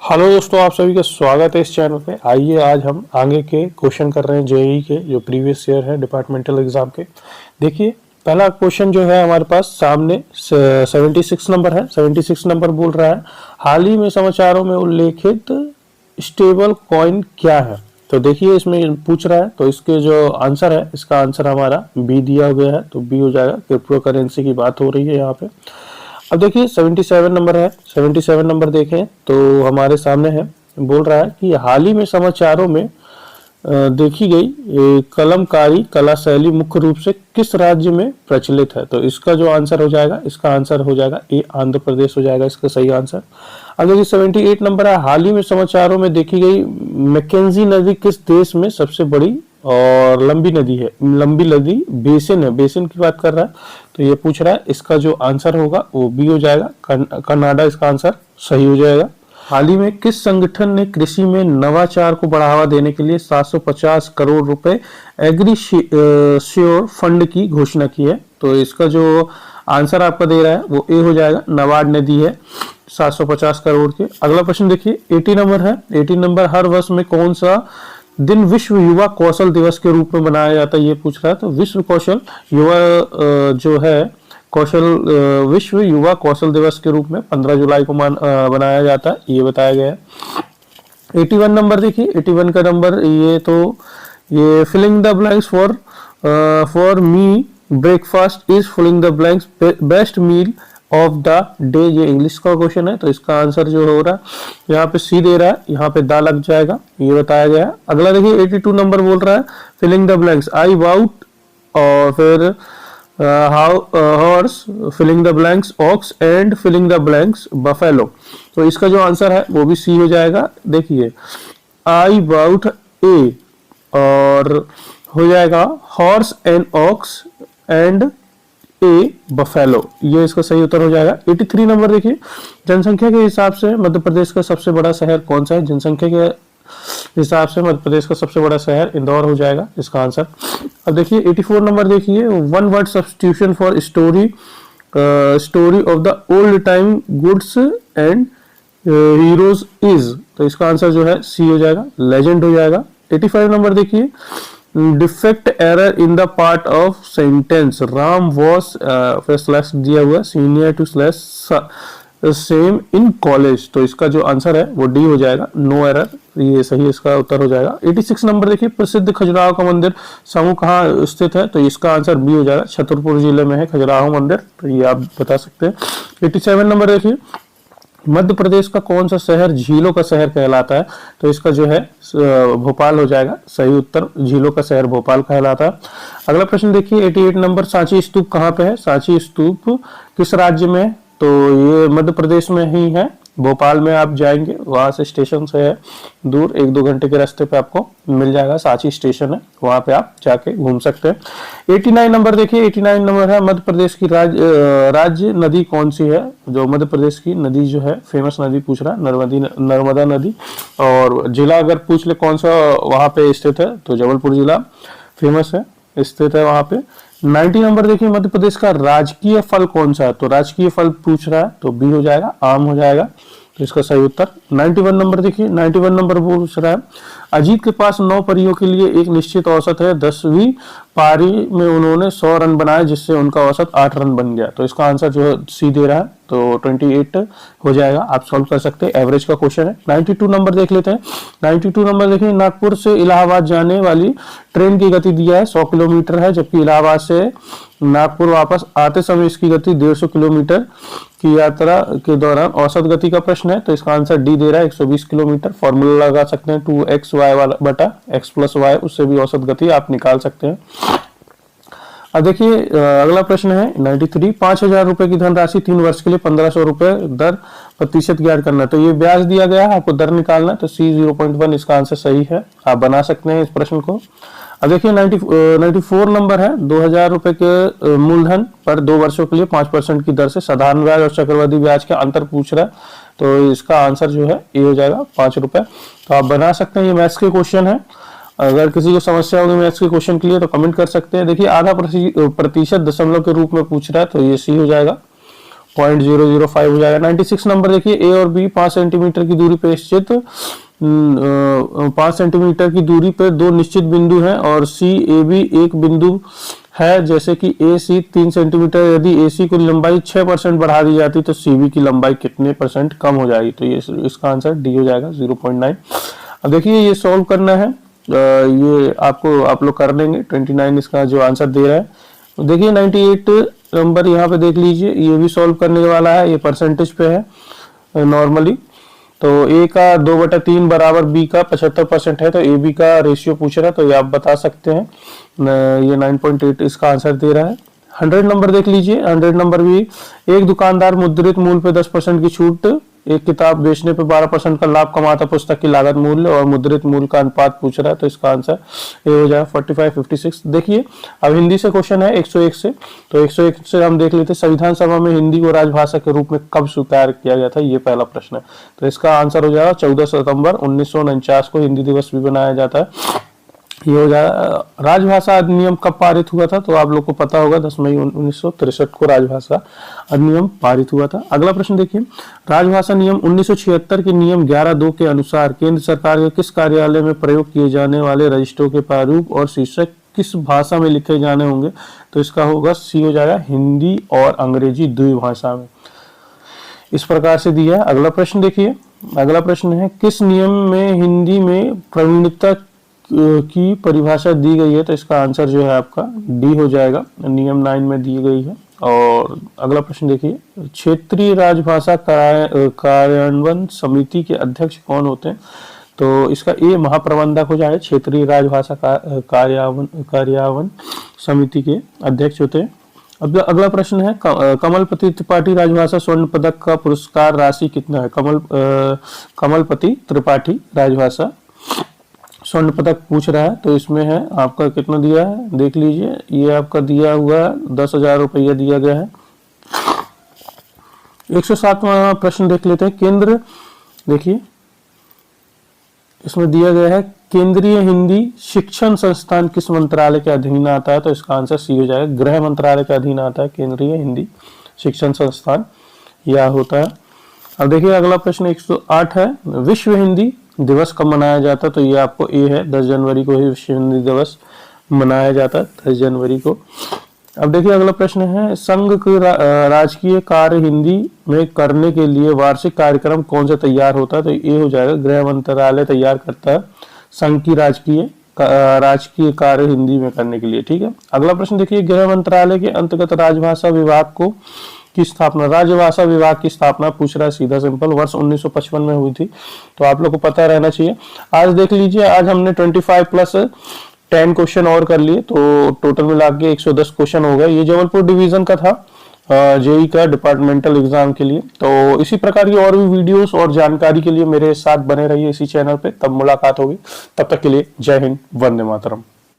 Hello दोस्तों, आप सभी का स्वागत है इस चैनल पे। आइए आज हम आगे के क्वेश्चन कर रहे हैं जेईई के जो प्रीवियस ईयर है डिपार्टमेंटल एग्जाम के। देखिए पहला क्वेश्चन जो है हमारे पास सामने 76 नंबर है। 76 नंबर बोल रहा है हाल ही में समाचारों में उल्लेखित स्टेबल कॉइन क्या है। तो देखिए इसमें पूछ रहा है, तो इसके जो आंसर है, इसका आंसर हमारा बी दिया गया है, तो बी हो जाएगा। क्रिप्टो करेंसी की बात हो रही है यहाँ पे। अब देखिए 77 नंबर है। 77 नंबर देखें तो हमारे सामने है, बोल रहा है कि हाल ही में समाचारों में देखी गई कलमकारी कला शैली मुख्य रूप से किस राज्य में प्रचलित है। तो इसका जो आंसर हो जाएगा, इसका आंसर हो जाएगा ए, आंध्र प्रदेश हो जाएगा इसका सही आंसर। अब देखिए 78 नंबर है, हाल ही में समाचारों में देखी गई मैकेंजी नदी किस देश में सबसे बड़ी और लंबी नदी है। लंबी नदी बेसिन है, बेसिन की बात कर रहा है। तो ये पूछ रहा है, इसका जो आंसर होगा वो बी हो जाएगा, कनाडा इसका आंसर सही हो जाएगा। हाल ही में किस संगठन ने कृषि में नवाचार को बढ़ावा देने के लिए 750 करोड़ रुपए एग्रीश्योर फंड की घोषणा की है। तो इसका जो आंसर आपका दे रहा है वो ए हो जाएगा, नाबार्ड ने दी है 750 करोड़ के। अगला प्रश्न देखिए 80 नंबर है। 80 नंबर, हर वर्ष में कौन सा दिन विश्व युवा कौशल दिवस के रूप में मनाया जाता है, ये पूछ रहा है। तो विश्व कौशल युवा जो है कौशल विश्व युवा कौशल दिवस के रूप में 15 जुलाई को बनाया जाता है, ये बताया गया है। 81 नंबर देखिए, 81 का नंबर ये filling the blanks for me breakfast is filling the blanks best meal of the day, ये इंग्लिश का क्वेश्चन है। तो इसका आंसर जो हो रहा है यहाँ पे सी दे रहा है, यहाँ पे दा लग जाएगा, ये बताया गया है। अगला देखिए 82 नंबर बोल रहा है फिलिंग द ब्लैंक्स आई वाउट, और फिर horse filling the blanks ox and filling the blanks buffalo. तो इसका जो आंसर है वो भी सी हो जाएगा। देखिए आई वाउट ए, और हो जाएगा horse and ox and a buffalo, ये इसका सही उत्तर हो जाएगा। 83 नंबर देखिए, जनसंख्या के हिसाब से मध्य प्रदेश का सबसे बड़ा शहर कौन सा है। जनसंख्या के हिसाब से मध्य प्रदेश का सबसे बड़ा शहर इंदौर हो जाएगा इसका आंसर। अब देखिए 84 नंबर देखिए, one word substitution for story of the old time goods and heroes is. तो इसका आंसर जो है सी हो जाएगा, लेजेंड हो जाएगा। 85 नंबर देखिए, defect error in the part of sentence Ram was slash दिया हुआ senior to slash same in college. तो इसका जो आंसर है वो डी हो जाएगा, नो एरर, ये सही इसका उत्तर हो जाएगा। 86 नंबर देखिए, प्रसिद्ध खजुराहो का मंदिर समूह कहाँ स्थित है। तो इसका आंसर बी हो जाएगा, छतरपुर जिले में है खजुराहो मंदिर, तो ये आप बता सकते हैं। 87 नंबर देखिए, मध्य प्रदेश का कौन सा शहर झीलों का शहर कहलाता है। तो इसका जो है भोपाल हो जाएगा, सही उत्तर झीलों का शहर भोपाल कहलाता है। अगला प्रश्न देखिए 88 नंबर, सांची स्तूप कहाँ पे है। सांची स्तूप किस राज्य में है। तो ये मध्य प्रदेश में ही है, भोपाल में आप जाएंगे, वहां से स्टेशन से है दूर, 1-2 घंटे के रास्ते पे आपको मिल जाएगा, सांची स्टेशन है, वहां पे आप जाके घूम सकते हैं। 89 नंबर देखिए, 89 नंबर है, मध्य प्रदेश की राज्य नदी कौन सी है। जो मध्य प्रदेश की नदी जो है, फेमस नदी पूछ रहा है, नर्मदा नदी। और जिला अगर पूछ ले कौन सा वहां पे स्थित है, तो जबलपुर जिला फेमस है, स्थित है वहां पे। 90 नंबर देखिए, मध्य प्रदेश का राजकीय फल कौन सा है। तो राजकीय फल पूछ रहा है, तो बी हो जाएगा, आम हो जाएगा, तो इसका सही उत्तर। 91 नंबर देखिए, 91 नंबर पूछ रहा है, अजीत के पास 9 पारियों के लिए एक निश्चित औसत है, 10वीं पारी में उन्होंने 100 रन बनाए जिससे उनका औसत 8 रन बन गया। तो इसका आंसर जो है सी दे रहा है, तो 28 हो जाएगा, आप सॉल्व कर सकते हैं, एवरेज का क्वेश्चन है। 92 नंबर देख लेते हैं। 92 नंबर देखिए, नागपुर से इलाहाबाद जाने वाली ट्रेन की गति दिया है 100 किलोमीटर है, जबकि इलाहाबाद से नागपुर वापस आते समय इसकी गति 150 किलोमीटर की यात्रा के दौरान औसत गति का प्रश्न है। तो इसका आंसर डी दे रहा है, 120 किलोमीटर। फॉर्मूला लगा सकते हैं 2xy बटा x + y, उससे भी औसत गति आप निकाल सकते हैं। अब देखिए अगला प्रश्न है 93, 5,000 रुपए की धनराशि 3 वर्ष के लिए 1,500 रुपए दर प्रतिशत ज्ञात करना। तो ये ब्याज दिया गया है, आपको दर निकालना है, तो C 0.1 इसका आंसर सही है, आप बना सकते हैं इस प्रश्न को। अब देखिए 94 नंबर है, 2,000 रुपए के मूलधन पर 2 वर्षों के लिए 5% की दर से साधारण ब्याज और चक्रवृद्धि ब्याज के अंतर पूछ रहा है। तो इसका आंसर जो है ये हो जाएगा 5 रुपए। तो आप बना सकते हैं, ये मैथ्स के क्वेश्चन है। अगर किसी को समस्या होगी मैथ्स के क्वेश्चन के लिए तो कमेंट कर सकते हैं। देखिए आधा प्रतिशत दशमलव के रूप में पूछ रहा है, तो ये सी हो जाएगा। 0.005 हो जाएगा। 96 नंबर देखिए, ए और बी 5 सेंटीमीटर की दूरी पे स्थित 5 सेंटीमीटर की दूरी पर दो निश्चित बिंदु हैं और सी ए बी एक बिंदु है, जैसे कि ए सी 3 सेंटीमीटर, यदि ए सी की लंबाई 6% बढ़ा दी जाती तो सी बी की लंबाई कितने % कम हो जाएगी? तो ये इसका आंसर डी हो जाएगा 0.9। अब देखिए ये सॉल्व करना है, ये आपको आप लोग कर लेंगे। 29 इसका जो आंसर दे रहा है। तो देखिए 98 नंबर यहाँ पे देख लीजिए, ये भी सॉल्व करने वाला है, ये परसेंटेज पे है नॉर्मली। तो ए का 2/3 बराबर बी का 75% है, तो ए बी का रेशियो पूछ रहा है, तो ये आप बता सकते हैं। ये 9.8 इसका आंसर दे रहा है। 100 नंबर देख लीजिए, 100 नंबर भी, एक दुकानदार मुद्रित मूल्य पे 10% की छूट, एक किताब बेचने पे 12% का लाभ कमाता, पुस्तक की लागत मूल्य और मुद्रित मूल्य का अनुपात पूछ रहा है, तो इसका आंसर ये हो जाएगा 45-56। देखिए अब हिंदी से क्वेश्चन है 101 से, तो 101 से हम देख लेते हैं, संविधान सभा में हिंदी को राजभाषा के रूप में कब स्वीकार किया गया था? ये पहला प्रश्न है, तो इसका आंसर हो जाएगा 14 सितंबर 1949 को हिंदी दिवस भी बनाया जाता है। ये हो जाएगा। राजभाषा अधिनियम कब पारित हुआ था? तो आप लोग को पता होगा 10 मई 1963 को राजभाषा अधिनियम पारित हुआ था। अगला प्रश्न देखिए, राजभाषा नियम 1976 के नियम 11(2) के अनुसार केंद्र सरकार के किस कार्यालय में प्रयोग किए जाने वाले रजिस्टरों के प्रारूप और शीर्षक किस भाषा में लिखे जाने होंगे? तो इसका होगा सी हो जाएगा हिंदी और अंग्रेजी द्विभाषा में। इस प्रकार से दिया है। अगला प्रश्न देखिए, अगला प्रश्न है, किस नियम में हिंदी में प्रवीणता की परिभाषा दी गई है? तो इसका आंसर जो है आपका डी हो जाएगा, नियम 9 में दी गई है। और अगला प्रश्न देखिए, क्षेत्रीय राजभाषा कार्यान्वयन समिति के अध्यक्ष कौन होते हैं? तो इसका ए महाप्रबंधक हो जाएगा, क्षेत्रीय राजभाषा कार्यान्वयन समिति के अध्यक्ष होते हैं। अब अगला प्रश्न है, कमलपति त्रिपाठी राजभाषा स्वर्ण पदक का पुरस्कार राशि कितना है? कमलपति त्रिपाठी राजभाषा स्वर्ण पदक पूछ रहा है, तो इसमें है आपका कितना दिया है देख लीजिए, ये आपका दिया हुआ 10,000 रुपया दिया गया है। 107वां प्रश्न देख लेते हैं, केंद्र देखिए इसमें दिया गया है, केंद्रीय हिंदी शिक्षण संस्थान किस मंत्रालय के अधीन आता है? तो इसका आंसर सी हो जाएगा, गृह मंत्रालय के अधीन आता है केंद्रीय हिंदी शिक्षण संस्थान यह होता है। अब देखिए अगला प्रश्न 108 है, विश्व हिंदी दिवस कब मनाया जाता है? तो ये आपको ए है, 10 जनवरी को ही विश्व हिंदी दिवस मनाया जाता है, 10 जनवरी को। अब देखिए अगला प्रश्न है, संघ के राजकीय कार्य हिंदी में करने के लिए वार्षिक कार्यक्रम कौन सा तैयार होता है? तो ये हो जाएगा, गृह मंत्रालय तैयार करता है संघ की राजकीय कार्य हिंदी में करने के लिए। ठीक है। अगला प्रश्न देखिए, गृह मंत्रालय के अंतर्गत राजभाषा विभाग की स्थापना, राजभाषा विभाग की स्थापना पूछ रहा है, सीधा सिंपल, वर्ष 1955 में हुई थी, तो आप लोग को पता रहना चाहिए। आज देख लीजिए, आज हमने 25+10 क्वेश्चन और कर लिए, तो टोटल मिला के 110 क्वेश्चन हो गए। ये जबलपुर डिवीजन का था, जेई का डिपार्टमेंटल एग्जाम के लिए। तो इसी प्रकार की और भी वीडियोस और जानकारी के लिए मेरे साथ बने रहिए इसी चैनल पे, तब मुलाकात होगी। तब तक के लिए जय हिंद, वंदे मातरम।